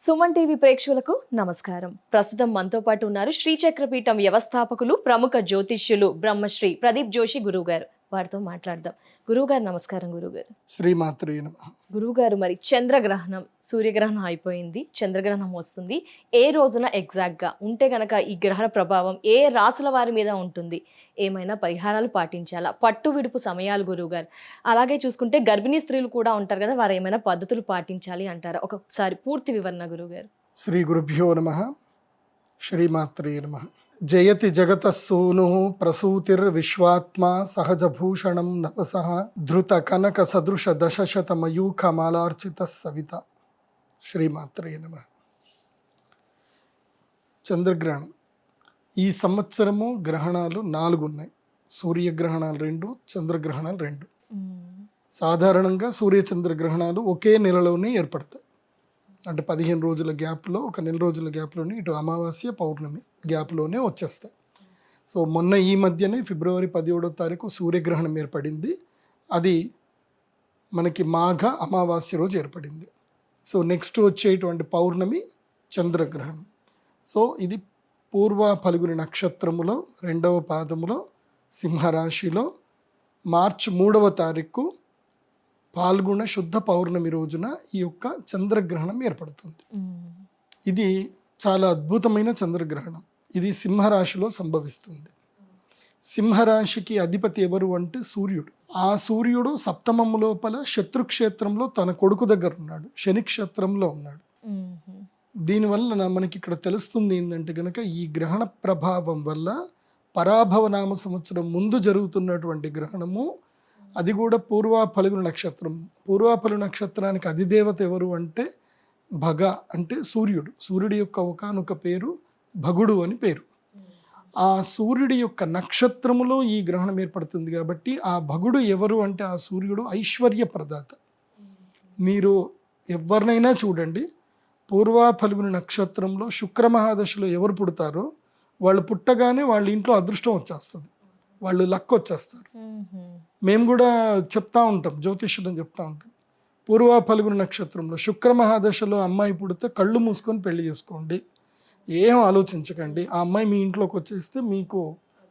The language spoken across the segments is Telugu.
సుమన్ టీవీ ప్రేక్షకులకు నమస్కారం. ప్రస్తుతం మనతో పాటు ఉన్నారు శ్రీచక్రపీఠం వ్యవస్థాపకులు, ప్రముఖ జ్యోతిష్యులు బ్రహ్మశ్రీ ప్రదీప్ జోషి గురువు గారు. వారితో మాట్లాడదాం. గురువుగారు నమస్కారం. గురువుగారు, శ్రీమాత్రే నమః. గురువుగారు, మరి చంద్రగ్రహణం, సూర్యగ్రహణం అయిపోయింది, చంద్రగ్రహణం వస్తుంది. ఏ రోజున ఎగ్జాక్ట్ గా ఉంటే గనక ఈ గ్రహణ ప్రభావం ఏ రాసుల వారి మీద ఉంటుంది? ఏమైనా పరిహారాలు పాటించాలా? పట్టు విడుపు సమయాలు గురువుగారు, అలాగే చూసుకుంటే గర్భిణీ స్త్రీలు కూడా ఉంటారు కదా, వారు ఏమైనా పద్ధతులు పాటించాలి అంటారా? ఒకసారి పూర్తి వివరణ గురువుగారు. శ్రీ గురుభ్యో నమః. శ్రీమాత్రే నమః. జయతి జగత సూను ప్రసూతిర్విశ్వాత్మా సహజభూషణం నపసః ధృత కనక సదృశ దశశత మయూఖ మాలార్చిత సవిత. శ్రీమాత్రే నమః. చంద్రగ్రహణం ఈ సంవత్సరము గ్రహణాలు 4 ఉన్నాయి. సూర్యగ్రహణాలు 2, చంద్రగ్రహణాలు 2. సాధారణంగా సూర్యచంద్రగ్రహణాలు ఒకే నెలలోనే ఏర్పడతాయి. అంటే 15 రోజుల గ్యాప్లో, ఒక నెల రోజుల గ్యాప్లోనే ఇటు అమావాస్య పౌర్ణమి గ్యాప్లోనే వచ్చేస్తాయి. సో మొన్న ఈ మధ్యనే ఫిబ్రవరి 17వ తారీఖు సూర్యగ్రహణం ఏర్పడింది. అది మనకి మాఘ అమావాస్య రోజు ఏర్పడింది. సో నెక్స్ట్ వచ్చేటువంటి పౌర్ణమి చంద్రగ్రహణం. సో ఇది పూర్వ ఫల్గుని నక్షత్రములో 2వ పాదములో సింహరాశిలో మార్చి 3వ తారీఖు పాల్గొన శుద్ధ పౌర్ణమి రోజున ఈ యొక్క చంద్రగ్రహణం ఏర్పడుతుంది. ఇది చాలా అద్భుతమైన చంద్రగ్రహణం. ఇది సింహరాశిలో సంభవిస్తుంది. సింహరాశికి అధిపతి ఎవరు అంటే సూర్యుడు. ఆ సూర్యుడు సప్తమము లోపల శత్రుక్షేత్రంలో తన కొడుకు దగ్గర ఉన్నాడు, శని క్షేత్రంలో ఉన్నాడు. దీనివల్ల మనకి ఇక్కడ తెలుస్తుంది ఏంటంటే కనుక ఈ గ్రహణ ప్రభావం వల్ల పరాభవ నామ సంవత్సరం ముందు జరుగుతున్నటువంటి గ్రహణము, అది కూడా పూర్వ ఫల్గుణ నక్షత్రం. పూర్వ ఫల్గుణ నక్షత్రానికి అధిదేవత ఎవరు అంటే భగ, అంటే సూర్యుడు. సూర్యుడి యొక్క ఒకానొక పేరు భగుడు అని పేరు. ఆ సూర్యుడి యొక్క నక్షత్రములో ఈ గ్రహణం ఏర్పడుతుంది కాబట్టి ఆ భగుడు ఎవరు అంటే ఆ సూర్యుడు ఐశ్వర్య ప్రదాత. మీరు ఎవరినైనా చూడండి, పూర్వ ఫల్గుని నక్షత్రంలో శుక్ర మహాదశలో ఎవరు పుడతారో వాళ్ళు పుట్టగానే వాళ్ళ ఇంట్లో అదృష్టం వచ్చేస్తుంది, వాళ్ళు లక్ వచ్చేస్తారు. మేము కూడా చెప్తా ఉంటాం, జ్యోతిష్యులను చెప్తా ఉంటాం, పూర్వ ఫల్గుని నక్షత్రంలో శుక్ర మహాదశలో అమ్మాయి పుడితే కళ్ళు మూసుకొని పెళ్లి చేసుకోండి, ఏం ఆలోచించకండి, ఆ అమ్మాయి మీ ఇంట్లోకి వచ్చేస్తే మీకు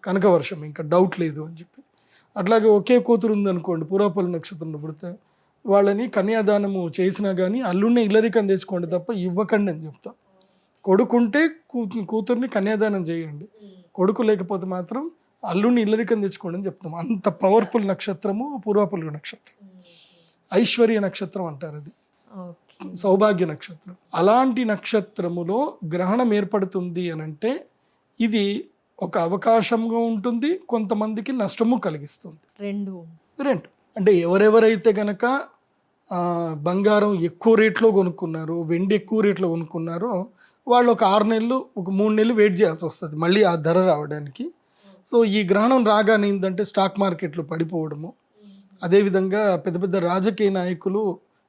కనకవర్షం, ఇంకా డౌట్ లేదు అని చెప్పి. అట్లాగే ఒకే కూతురు ఉందనుకోండి, పూర్వ ఫల్గుని నక్షత్రంలో పుడితే వాళ్ళని కన్యాదానము చేసినా కానీ అల్లుడిని ఇల్లరికం తెచ్చుకోండి తప్ప ఇవ్వకండి అని చెప్తాం. కొడుకుంటే కూతుర్ని కన్యాదానం చేయండి, కొడుకు లేకపోతే మాత్రం అల్లుడిని ఇల్లరికం తెచ్చుకోండి అని చెప్తాం. అంత పవర్ఫుల్ నక్షత్రము పూర్వ ఫల్గుని నక్షత్రం. ఐశ్వర్య నక్షత్రం అంటారు, అది సౌభాగ్య నక్షత్రం. అలాంటి నక్షత్రములో గ్రహణం ఏర్పడుతుంది అని అంటే ఇది ఒక అవకాశంగా ఉంటుంది, కొంతమందికి నష్టము కలిగిస్తుంది. రెండు అంటే ఎవరెవరైతే గనక బంగారం ఎక్కువ రేట్లో కొనుక్కున్నారో, వెండి ఎక్కువ రేట్లో కొనుక్కున్నారో వాళ్ళు ఒక 6 నెలలు, ఒక 3 నెలలు వెయిట్ చేయాల్సి వస్తుంది మళ్ళీ ఆ ధర రావడానికి. సో ఈ గ్రహణం రాగానే ఏంటంటే స్టాక్ మార్కెట్లు పడిపోవడము, అదేవిధంగా పెద్ద పెద్ద రాజకీయ నాయకులు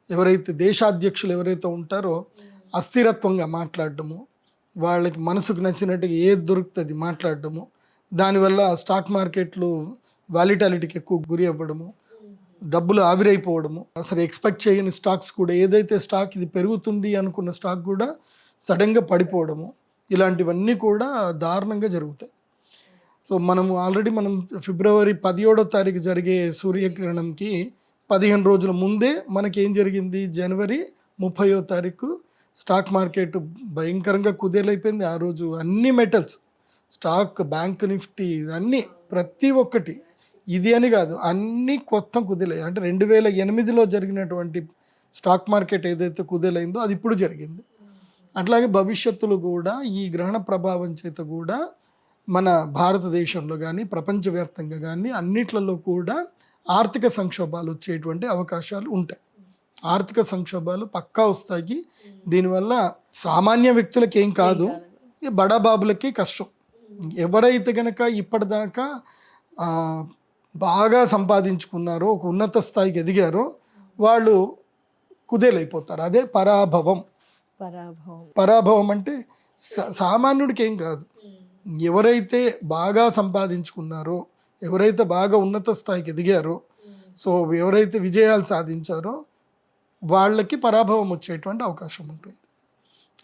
ఎవరైతే దేశాధ్యక్షులు ఎవరైతే ఉంటారో అస్థిరత్వంగా మాట్లాడటము, వాళ్ళకి మనసుకు నచ్చినట్టుగా ఏది దొరుకుతుంది మాట్లాడటము, దానివల్ల స్టాక్ మార్కెట్లు వాలిటాలిటీకి ఎక్కువ గురి అవ్వడము, డబ్బులు ఆవిరైపోవడము, అసలు ఎక్స్పెక్ట్ చేయని స్టాక్స్ కూడా, ఏదైతే స్టాక్ ఇది పెరుగుతుంది అనుకున్న స్టాక్ కూడా సడన్గా పడిపోవడము, ఇలాంటివన్నీ కూడా దారుణంగా జరుగుతాయి. సో ఆల్రెడీ మనం ఫిబ్రవరి 17వ తారీఖు జరిగే సూర్యగ్రహణంకి 15 రోజుల ముందే మనకేం జరిగింది, జనవరి 30వ తారీఖు స్టాక్ మార్కెట్ భయంకరంగా కుదేలైపోయింది. ఆ రోజు అన్ని మెటల్స్, స్టాక్, బ్యాంక్ నిఫ్టీ, అన్నీ ప్రతి ఒక్కటి, ఇది అని కాదు అన్నీ కొత్త కుదేలాయి. అంటే 2008లో జరిగినటువంటి స్టాక్ మార్కెట్ ఏదైతే కుదేలైందో అది ఇప్పుడు జరిగింది. అట్లాగే భవిష్యత్తులో కూడా ఈ గ్రహణ ప్రభావం చేత కూడా మన భారతదేశంలో కానీ ప్రపంచవ్యాప్తంగా కానీ అన్నిట్లలో కూడా ఆర్థిక సంక్షోభాలు వచ్చేటువంటి అవకాశాలు ఉంటాయి. ఆర్థిక సంక్షోభాలు పక్కా వస్తాయి. దీనివల్ల సామాన్య వ్యక్తులకి ఏం కాదు, బడాబాబులకి కష్టం. ఎవరైతే కనుక ఇప్పటిదాకా బాగా సంపాదించుకున్నారో, ఒక ఉన్నత స్థాయికి ఎదిగారో వాళ్ళు కుదేలైపోతారు. అదే పరాభవం. పరాభవం అంటే సామాన్యుడికి ఏం కాదు, ఎవరైతే బాగా సంపాదించుకున్నారో, ఎవరైతే బాగా ఉన్నత స్థాయికి ఎదిగారో, సో ఎవరైతే విజయాలు సాధించారో వాళ్ళకి పరాభవం వచ్చేటువంటి అవకాశం ఉంటుంది.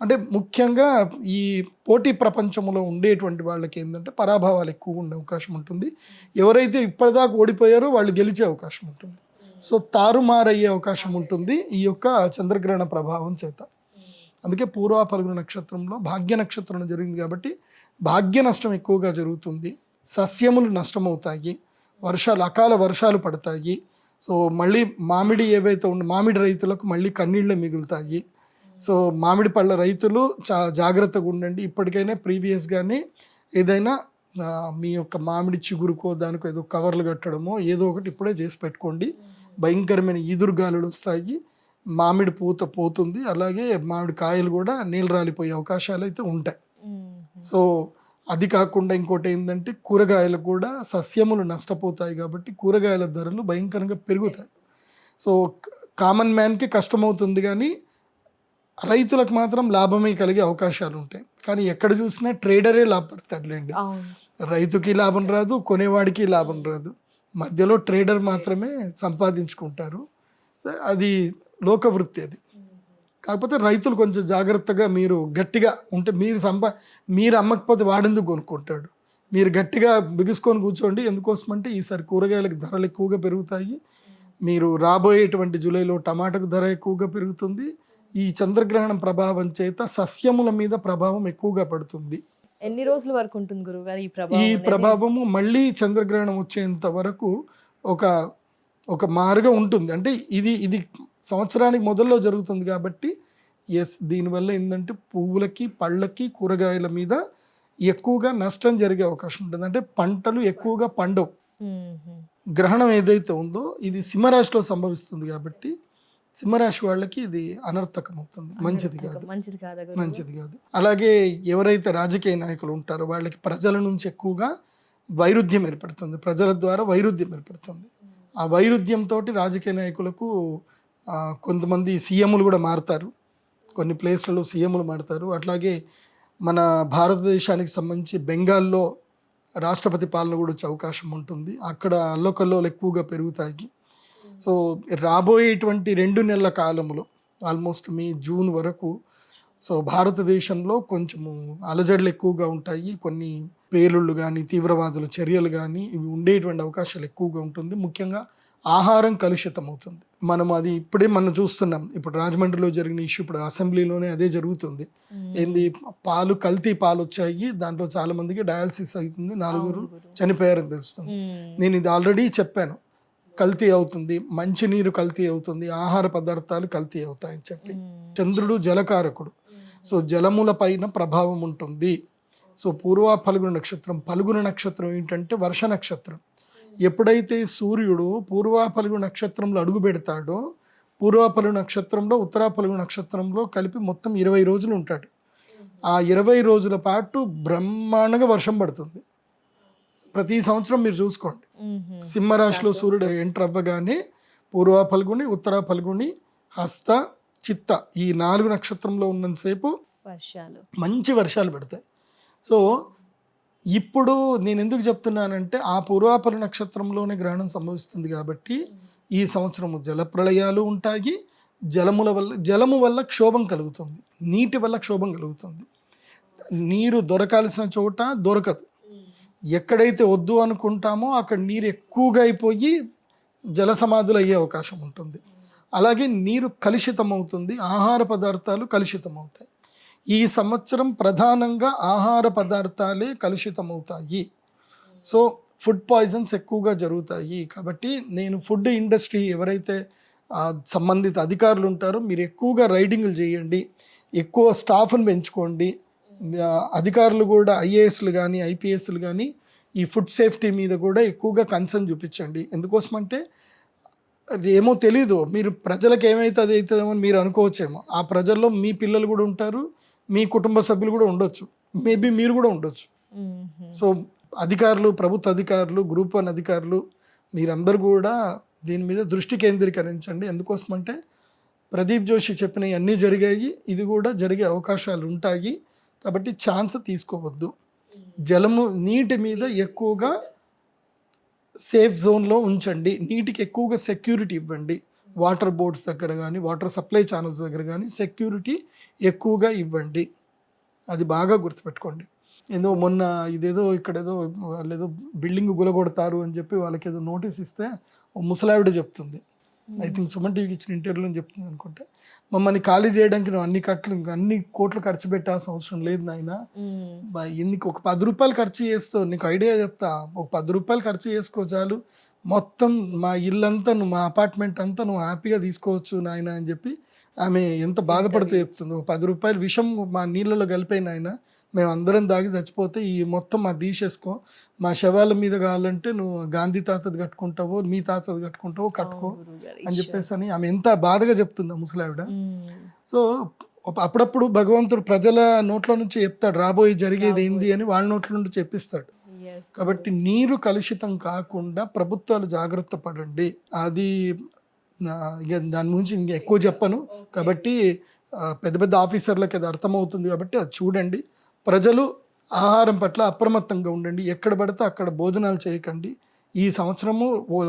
అంటే ముఖ్యంగా ఈ పోటీ ప్రపంచంలో ఉండేటువంటి వాళ్ళకి ఏంటంటే పరాభవాలు ఎక్కువ ఉండే అవకాశం ఉంటుంది. ఎవరైతే ఇప్పటిదాకా ఓడిపోయారో వాళ్ళు గెలిచే అవకాశం ఉంటుంది. సో తారుమారయ్యే అవకాశం ఉంటుంది ఈ యొక్క చంద్రగ్రహణ ప్రభావం చేత. అందుకే పూర్వ ఫల్గుణ నక్షత్రంలో భాగ్య నక్షత్రం జరిగింది కాబట్టి భాగ్య నష్టం ఎక్కువగా జరుగుతుంది. సస్యములు నష్టమవుతాయి, అకాల వర్షాలు పడతాయి. సో మళ్ళీ మామిడి ఏవైతే మామిడి రైతులకు మళ్ళీ కన్నీళ్ళే మిగులుతాయి. సో మామిడి పళ్ళ రైతులు జాగ్రత్తగా ఉండండి. ఇప్పటికైనా ప్రీవియస్గానే ఏదైనా మీ యొక్క మామిడి చిగురుకో దానికో ఏదో కవర్లు కట్టడమో ఏదో ఒకటి ఇప్పుడే చేసి పెట్టుకోండి. భయంకరమైన ఈదురుగాలులు వస్తాయి, మామిడి పూత పోతుంది, అలాగే మామిడి కాయలు కూడా నీళ్ళు రాలిపోయే అవకాశాలు అయితే ఉంటాయి. సో అది కాకుండా ఇంకోటి ఏంటంటే కూరగాయలు కూడా సస్యములు నష్టపోతాయి కాబట్టి కూరగాయల ధరలు భయంకరంగా పెరుగుతాయి. సో కామన్ మ్యాన్కి కష్టమవుతుంది కానీ రైతులకు మాత్రం లాభమే కలిగే అవకాశాలు ఉంటాయి. కానీ ఎక్కడ చూసినా ట్రేడరే లాభపడతాడులేండి. రైతుకి లాభం రాదు, కొనేవాడికి లాభం రాదు, మధ్యలో ట్రేడర్ మాత్రమే సంపాదించుకుంటారు. అది లోకవృత్తి అది. కాకపోతే రైతులు కొంచెం జాగ్రత్తగా మీరు గట్టిగా ఉంటే మీరు అమ్మకపోతే వాడెందుకు కొనుక్కుంటాడు. మీరు గట్టిగా బిగుసుకొని కూర్చోండి. ఎందుకోసమంటే ఈసారి కూరగాయలకు ధరలు ఎక్కువగా పెరుగుతాయి. మీరు రాబోయేటువంటి జూలైలో టమాటాకు ధర ఎక్కువగా పెరుగుతుంది. ఈ చంద్రగ్రహణం ప్రభావం చేత సస్యముల మీద ప్రభావం ఎక్కువగా పడుతుంది. ఎన్ని రోజుల వరకు ఉంటుంది గురువుగారు ఈ ప్రభావము? మళ్ళీ చంద్రగ్రహణం వచ్చేంత వరకు ఒక మారుగా ఉంటుంది. అంటే ఇది సంవత్సరానికి మొదల్లో జరుగుతుంది కాబట్టి దీనివల్ల ఏంటంటే పువ్వులకి, పళ్ళకి, కూరగాయల మీద ఎక్కువగా నష్టం జరిగే అవకాశం ఉంటుంది. అంటే పంటలు ఎక్కువగా పండవు. గ్రహణం ఏదైతే ఉందో ఇది సింహరాశిలో సంభవిస్తుంది కాబట్టి సింహరాశి వాళ్ళకి ఇది అనర్థకం అవుతుంది, మంచిది కాదు. అలాగే ఎవరైతే రాజకీయ నాయకులు ఉంటారో వాళ్ళకి ప్రజల నుంచి ఎక్కువగా వైరుధ్యం ఏర్పడుతుంది, ప్రజల ద్వారా వైరుధ్యం ఏర్పడుతుంది. ఆ వైరుధ్యంతో రాజకీయ నాయకులకు కొంతమంది సీఎంలు కూడా మారుతారు, కొన్ని ప్లేస్లలో సీఎంలు మారుతారు. అట్లాగే మన భారతదేశానికి సంబంధించి బెంగాల్లో రాష్ట్రపతి పాలన కూడా వచ్చే అవకాశం ఉంటుంది. అక్కడ అల్లకల్లోలు ఎక్కువగా పెరుగుతాయి. సో రాబోయేటువంటి 2 నెలల కాలంలో ఆల్మోస్ట్ జూన్ వరకు సో భారతదేశంలో కొంచెము అలజడులు ఎక్కువగా ఉంటాయి. కొన్ని పేలుళ్ళు కానీ, తీవ్రవాదుల చర్యలు కానీ ఇవి ఉండేటువంటి అవకాశాలు ఎక్కువగా ఉంటుంది. ముఖ్యంగా ఆహారం కలుషితం అవుతుంది. అది ఇప్పుడే మనం చూస్తున్నాం. ఇప్పుడు రాజమండ్రిలో జరిగిన ఇష్యూ, ఇప్పుడు అసెంబ్లీలోనే అదే జరుగుతుంది. కల్తీ పాలు వచ్చాయి, దాంట్లో చాలా మందికి డయాలసిస్ అవుతుంది, 4 చనిపోయారని తెలుస్తుంది. నేను ఇది ఆల్రెడీ చెప్పాను, కల్తీ అవుతుంది, మంచినీరు కల్తీ అవుతుంది, ఆహార పదార్థాలు కల్తీ అవుతాయని చెప్పి. చంద్రుడు జలకారకుడు, సో జలముల పైన ప్రభావం ఉంటుంది. సో పూర్వ ఫల్గుణ నక్షత్రం ఏంటంటే వర్ష నక్షత్రం. ఎప్పుడైతే సూర్యుడు పూర్వ ఫల్గుణ నక్షత్రంలో అడుగు పెడతాడో పూర్వ ఫల్గుణ నక్షత్రంలో ఉత్తర ఫల్గుణ నక్షత్రంలో కలిపి మొత్తం 20 రోజులు ఉంటాడు. ఆ 20 రోజుల పాటు బ్రహ్మాండంగా వర్షం పడుతుంది. ప్రతి సంవత్సరం మీరు చూసుకోండి, సింహరాశిలో సూర్యుడు ఎంటర్ అవ్వగానే పూర్వ ఫల్గుని, ఉత్తర ఫల్గుని, హస్త, చిత్త ఈ 4 నక్షత్రంలో ఉన్నంతసేపు మంచి వర్షాలు పడతాయి. సో ఇప్పుడు నేను ఎందుకు చెప్తున్నానంటే ఆ పూర్వాపర నక్షత్రంలోనే గ్రహణం సంభవిస్తుంది కాబట్టి ఈ సంవత్సరము జలప్రళయాలు ఉంటాయి. జలము వల్ల క్షోభం కలుగుతుంది, నీటి వల్ల క్షోభం కలుగుతుంది. నీరు దొరకాల్సిన చోట దొరకదు. ఎక్కడైతే వద్దు అనుకుంటామో అక్కడ నీరు ఎక్కువగా అయిపోయి జల సమాధులు అయ్యే అవకాశం ఉంటుంది. అలాగే నీరు కలుషితం అవుతుంది, ఆహార పదార్థాలు కలుషితం అవుతాయి. ఈ సంవత్సరం ప్రధానంగా ఆహార పదార్థాలే కలుషితమవుతాయి. సో ఫుడ్ పాయిజన్స్ ఎక్కువగా జరుగుతాయి. కాబట్టి నేను ఫుడ్ ఇండస్ట్రీ ఎవరైతే సంబంధిత అధికారులు ఉంటారో మీరు ఎక్కువగా రైడింగ్లు చేయండి, ఎక్కువ స్టాఫ్ను పెంచుకోండి. అధికారులు కూడా ఐఏఎస్లు కానీ ఐపీఎస్లు కానీ ఈ ఫుడ్ సేఫ్టీ మీద కూడా ఎక్కువగా కన్సర్న్ చూపించండి. ఎందుకోసమంటే ఏమో తెలీదు, మీరు ప్రజలకు ఏమైతే అది అవుతుందేమో మీరు అనుకోవచ్చేమో. ఆ ప్రజల్లో మీ పిల్లలు కూడా ఉంటారు, మీ కుటుంబ సభ్యులు కూడా ఉండొచ్చు, మేబీ మీరు కూడా ఉండొచ్చు. సో అధికారులు, ప్రభుత్వ అధికారులు, గ్రూప్ 1 అధికారులు మీరందరూ కూడా దీని మీద దృష్టి కేంద్రీకరించండి. ఎందుకోసమంటే ప్రదీప్ జోషి చెప్పినవి అన్నీ జరిగాయి, ఇది కూడా జరిగే అవకాశాలు ఉంటాయి. కాబట్టి ఛాన్స్ తీసుకోవద్దు. నీటి మీద ఎక్కువగా సేఫ్ జోన్లో ఉంచండి, నీటికి ఎక్కువగా సెక్యూరిటీ ఇవ్వండి. వాటర్ బోర్డ్స్ దగ్గర కానీ వాటర్ సప్లై ఛానల్స్ దగ్గర కానీ సెక్యూరిటీ ఎక్కువగా ఇవ్వండి. అది బాగా గుర్తుపెట్టుకోండి. ఏదో మొన్న ఇదేదో ఇక్కడేదో వాళ్ళు ఏదో బిల్డింగ్ గులగొడతారు అని చెప్పి వాళ్ళకి ఏదో నోటీస్ ఇస్తే ఓ ముసలావిడ చెప్తుంది, ఐ థింక్ సుమన్ టీవీకి ఇచ్చిన ఇంటర్వ్యూలో చెప్తుంది అనుకుంటే, మమ్మల్ని ఖాళీ చేయడానికి నువ్వు అన్ని కోట్లు ఖర్చు పెట్టాల్సిన అవసరం లేదు నాయన, నీకు ఒక 10 రూపాయలు ఖర్చు చేస్తావు, నీకు ఐడియా చెప్తా, ఒక 10 రూపాయలు ఖర్చు చేసుకో చాలు, మొత్తం మా ఇల్లంతా నువ్వు మా అపార్ట్మెంట్ అంతా నువ్వు హ్యాపీగా తీసుకోవచ్చు నాయన అని చెప్పి ఆమె ఎంత బాధపడుతూ చెప్తుంది. ఒక 10 రూపాయలు విషం మా నీళ్ళలో కలిపాయి నాయన, మేము అందరం దాగి చచ్చిపోతే ఈ మొత్తం మా తీసేసుకో, మా శవాల మీద కావాలంటే నువ్వు గాంధీ తాతది కట్టుకుంటావో మీ తాతది కట్టుకుంటావో కట్టుకో అని చెప్పేసి అని ఆమె ఎంత బాధగా చెప్తుంది ఆ ముసలావిడ. సో అప్పుడప్పుడు భగవంతుడు ప్రజల నోట్ల నుంచి చెప్తాడు రాబోయే జరిగేది ఏంది అని, వాళ్ళ నోట్ల నుండి చెప్పిస్తాడు. కాబట్టి నీరు కలుషితం కాకుండా ప్రభుత్వాలు జాగ్రత్త పడండి. అది ఇక దాని గురించి ఇంక ఎక్కువ చెప్పను కాబట్టి పెద్ద పెద్ద ఆఫీసర్లకు అది అర్థమవుతుంది కాబట్టి అది చూడండి. ప్రజలు ఆహారం పట్ల అప్రమత్తంగా ఉండండి. ఎక్కడ పడితే అక్కడ భోజనాలు చేయకండి. ఈ సంవత్సరము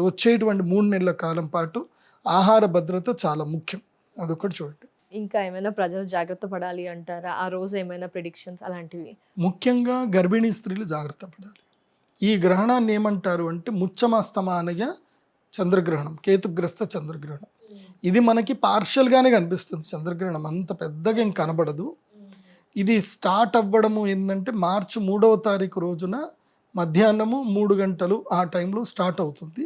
వచ్చేటువంటి 3 నెలల కాలం పాటు ఆహార భద్రత చాలా ముఖ్యం, అదొకటి చూడండి. ఇంకా ఏమైనా ప్రజలు జాగ్రత్త పడాలి అంటారా? ఆ రోజు ఏమైనా ప్రిడిక్షన్స్ అలాంటివి? ముఖ్యంగా గర్భిణీ స్త్రీలు జాగ్రత్త పడాలి. ఈ గ్రహణాన్ని ఏమంటారు అంటే ముచ్చమస్తమానయ చంద్రగ్రహణం, కేతుగ్రస్త చంద్రగ్రహణం. ఇది మనకి పార్షియల్గానే కనిపిస్తుంది, చంద్రగ్రహణం అంత పెద్దగా ఏం కనబడదు. ఇది స్టార్ట్ అవ్వడము ఏంటంటే మార్చి 3వ తారీఖు రోజున మధ్యాహ్నము 3 గంటలు ఆ టైంలో స్టార్ట్ అవుతుంది.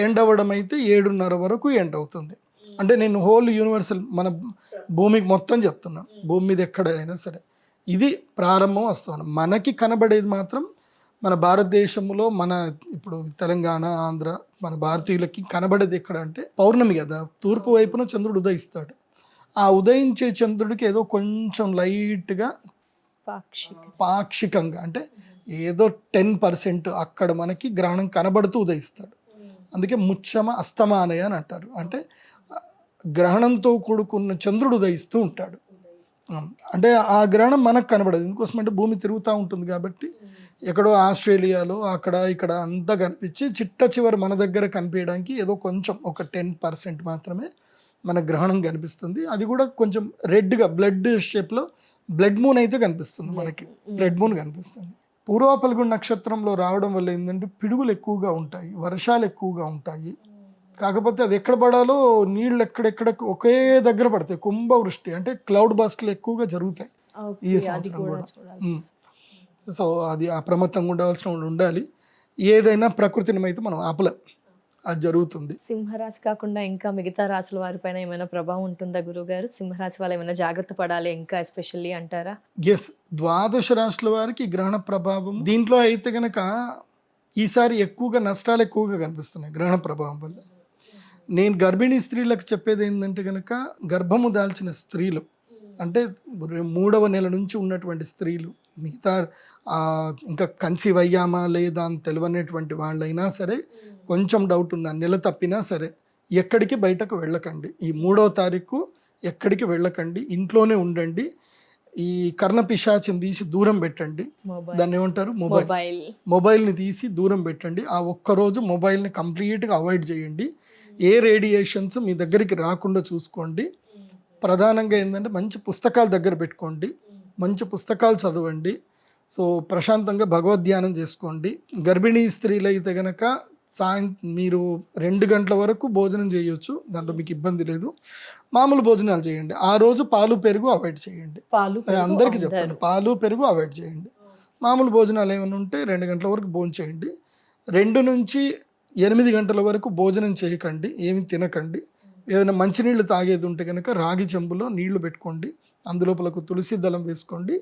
ఎండ్ అవ్వడం అయితే 7:30 వరకు ఎండ్ అవుతుంది. అంటే నేను హోల్ యూనివర్సల్ మన భూమికి మొత్తం చెప్తున్నాను, భూమి మీద ఎక్కడైనా సరే ఇది ప్రారంభం వస్తాను. మనకి కనబడేది మాత్రం మన భారతదేశంలో మన ఇప్పుడు తెలంగాణ ఆంధ్ర మన భారతీయులకి కనబడేది ఎక్కడ అంటే పౌర్ణమి కదా, తూర్పు వైపున చంద్రుడు ఉదయిస్తాడు. ఆ ఉదయించే చంద్రుడికి ఏదో కొంచెం లైట్గా పాక్షికంగా అంటే ఏదో 10% అక్కడ మనకి గ్రహణం కనబడుతూ ఉదయిస్తాడు. అందుకే ముచ్చమ అస్తమానయ అని అంటారు. అంటే గ్రహణంతో కూడుకున్న చంద్రుడు ఉదయిస్తూ ఉంటాడు. అంటే ఆ గ్రహణం మనకు కనబడదు, ఎందుకోసం అంటే భూమి తిరుగుతూ ఉంటుంది కాబట్టి ఎక్కడో ఆస్ట్రేలియాలో అక్కడ ఇక్కడ అంతా కనిపించి చిట్ట చివరి మన దగ్గర కనిపించడానికి ఏదో కొంచెం ఒక 10% మాత్రమే మన గ్రహణం కనిపిస్తుంది. అది కూడా కొంచెం రెడ్గా బ్లడ్ షేప్లో బ్లడ్ మూన్ అయితే కనిపిస్తుంది, మనకి బ్లడ్ మూన్ కనిపిస్తుంది. పూర్వ ఫల్గుణ నక్షత్రంలో రావడం వల్ల ఏంటంటే పిడుగులు ఎక్కువగా ఉంటాయి, వర్షాలు ఎక్కువగా ఉంటాయి. కాకపోతే అది ఎక్కడ పడాలో నీళ్ళు ఎక్కడెక్కడ ఒకే దగ్గర పడతాయి. కుంభవృష్టి అంటే క్లౌడ్ బస్ట్లు ఎక్కువగా జరుగుతాయి ఈ సంవత్సరం కూడా. సో అది అప్రమత్తంగా ఉండాల్సిన ఉండాలి. ఏదైనా ప్రకృతిని అయితే మనం ఆపలేం, అది జరుగుతుంది. సింహరాశి కాకుండా ఇంకా మిగతా రాశుల వారిపైన ఏమైనా ప్రభావం ఉంటుందా గురువుగారు? సింహరాశి వాళ్ళు ఏమైనా జాగ్రత్త పడాలి ఇంకా ఎస్పెషల్లీ అంటారా? ఎస్, 12 రాశుల వారికి గ్రహణ ప్రభావం. దీంట్లో అయితే కనుక ఈసారి ఎక్కువగా నష్టాలు ఎక్కువగా కనిపిస్తున్నాయి గ్రహణ ప్రభావం వల్ల. నేను గర్భిణీ స్త్రీలకు చెప్పేది ఏంటంటే కనుక గర్భము దాల్చిన స్త్రీలు అంటే 3వ నెల నుంచి ఉన్నటువంటి స్త్రీలు, మిగతా ఇంకా కన్సీవ్ అయ్యామా లేదా అని తెలియనటువంటి వాళ్ళైనా సరే, కొంచెం డౌట్ ఉన్న నెల తప్పినా సరే ఎక్కడికి బయటకు వెళ్ళకండి. ఈ 3వ తారీఖు ఎక్కడికి వెళ్ళకండి, ఇంట్లోనే ఉండండి. ఈ కర్ణ పిశాచిని తీసి దూరం పెట్టండి, దాన్ని ఏమంటారు మొబైల్ని తీసి దూరం పెట్టండి. ఆ ఒక్కరోజు మొబైల్ని కంప్లీట్గా అవాయిడ్ చేయండి. ఏ రేడియేషన్స్ మీ దగ్గరికి రాకుండా చూసుకోండి. ప్రధానంగా ఏంటంటే మంచి పుస్తకాలు దగ్గర పెట్టుకోండి, మంచి పుస్తకాలు చదవండి. సో ప్రశాంతంగా భగవద్ధ్యానం చేసుకోండి. గర్భిణీ స్త్రీలు అయితే కనుక మీరు 2 గంటల వరకు భోజనం చేయొచ్చు, దాంట్లో మీకు ఇబ్బంది లేదు. మామూలు భోజనాలు చేయండి. ఆ రోజు పాలు పెరుగు అవాయిడ్ చేయండి. అందరికీ చెప్తాను, పాలు పెరుగు అవాయిడ్ చేయండి. మామూలు భోజనాలు ఏమైనా ఉంటే 2 గంటల వరకు భోజనం చేయండి. 2 నుంచి 8 గంటల వరకు భోజనం చేయకండి, ఏమి తినకండి. ఏదైనా మంచినీళ్ళు తాగేది ఉంటే కనుక రాగి చెంబులో నీళ్లు పెట్టుకోండి, అందులోపలకు తులసి దళం వేసుకోండి,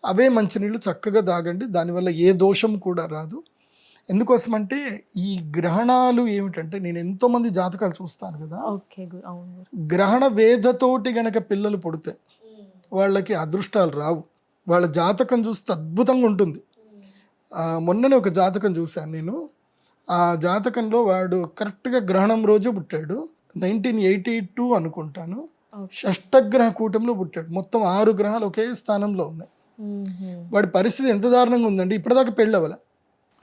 అవే మంచినీళ్ళు చక్కగా తాగండి. దానివల్ల ఏ దోషం కూడా రాదు. ఎందుకోసం అంటే ఈ గ్రహణాలు ఏమిటంటే నేను ఎంతోమంది జాతకాలు చూస్తాను కదా, గ్రహణ వేధతోటి గనక పిల్లలు పుడితే వాళ్ళకి అదృష్టాలు రావు. వాళ్ళ జాతకం చూస్తే అద్భుతంగా ఉంటుంది. మొన్ననే ఒక జాతకం చూశాను నేను. ఆ జాతకంలో వాడు కరెక్ట్గా గ్రహణం రోజే పుట్టాడు, 1982 అనుకుంటాను. షష్టగ్రహ కూటంలో పుట్టాడు. మొత్తం 6 గ్రహాలు ఒకే స్థానంలో ఉన్నాయి. వాడి పరిస్థితి ఎంత దారుణంగా ఉందండి, ఇప్పటిదాకా పెళ్ళి అవ్వలే.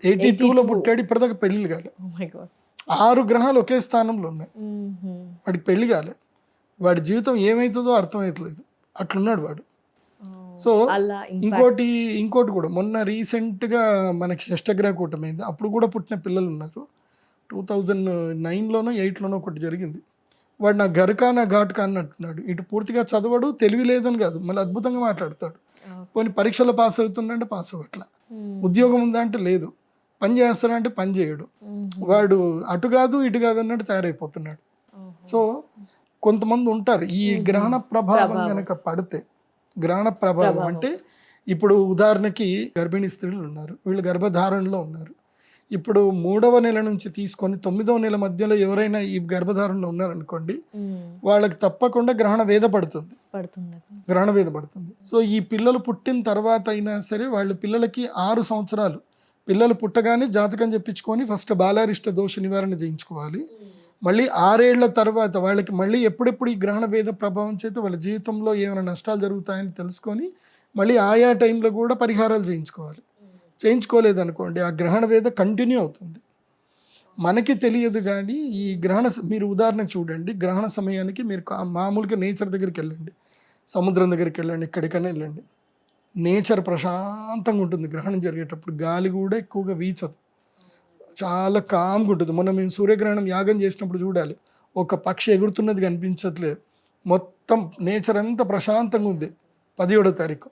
82లో పుట్టాడు, ఇప్పటిదాకా పెళ్ళిళ్ళు కాలే. 6 గ్రహాలు ఒకే స్థానంలో ఉన్నాయి. వాడికి పెళ్లి కాలే, వాడి జీవితం ఏమవుతుందో అర్థమవుతలేదు, అట్లున్నాడు వాడు. సో అలా ఇంకోటి కూడా మొన్న రీసెంట్గా మనకి షష్టగ్రహ కూటమైంది, అప్పుడు కూడా పుట్టిన పిల్లలు ఉన్నారు. 2009లోనో 8లోనో ఒకటి జరిగింది. వాడు నా గరకా నా ఘాటుకా అన్నట్టున్నాడు. ఇటు పూర్తిగా చదవడు, తెలివి లేదని కాదు, మళ్ళీ అద్భుతంగా మాట్లాడతాడు. కొన్ని పరీక్షలో పాస్ అవుతుందంటే పాస్ అవ్వట్లా, ఉద్యోగం ఉందా అంటే లేదు, పని చేస్తాడా అంటే పని చేయడు. వాడు అటు కాదు ఇటు కాదు అన్నట్టు తయారైపోతున్నాడు. సో కొంతమంది ఉంటారు ఈ గ్రహణ ప్రభావం కనుక పడితే, గ్రహణ ప్రభావం అంటే ఇప్పుడు ఉదాహరణకి గర్భిణీ స్త్రీలు ఉన్నారు, వీళ్ళు గర్భధారణలో ఉన్నారు. ఇప్పుడు 3వ నెల నుంచి తీసుకొని 9వ నెల మధ్యలో ఎవరైనా ఈ గర్భధారణలో ఉన్నారనుకోండి, వాళ్ళకి తప్పకుండా గ్రహణ వేద పడుతుంది. గ్రహణ వేద పడుతుంది. సో ఈ పిల్లలు పుట్టిన తర్వాత అయినా సరే వాళ్ళ పిల్లలకి 6 సంవత్సరాలు, పిల్లలు పుట్టగానే జాతకం చెప్పించుకొని ఫస్ట్ బాలారిష్ట దోష నివారణ చేయించుకోవాలి. మళ్ళీ 6 ఏళ్ల తర్వాత వాళ్ళకి మళ్ళీ ఎప్పుడెప్పుడు ఈ గ్రహణ వేద ప్రభావం చేత వాళ్ళ జీవితంలో ఏమైనా నష్టాలు జరుగుతాయని తెలుసుకొని మళ్ళీ ఆయా టైంలో కూడా పరిహారాలు చేయించుకోవాలి. చేయించుకోలేదనుకోండి ఆ గ్రహణ వేద కంటిన్యూ అవుతుంది. మనకి తెలియదు కానీ ఈ మీరు ఉదాహరణకు చూడండి, గ్రహణ సమయానికి మీరు మామూలుగా నేచర్ దగ్గరికి వెళ్ళండి, సముద్రం దగ్గరికి వెళ్ళండి, ఎక్కడికైనా వెళ్ళండి, నేచర్ ప్రశాంతంగా ఉంటుంది. గ్రహణం జరిగేటప్పుడు గాలి కూడా ఎక్కువగా వీచదు, చాలా కామ్గా ఉంటుంది. మొన్న మేము సూర్యగ్రహణం యాగం చేసినప్పుడు చూడాలి, ఒక పక్షి ఎగురుతున్నది కనిపించట్లేదు, మొత్తం నేచర్ అంతా ప్రశాంతంగా ఉంది 17వ తారీఖు.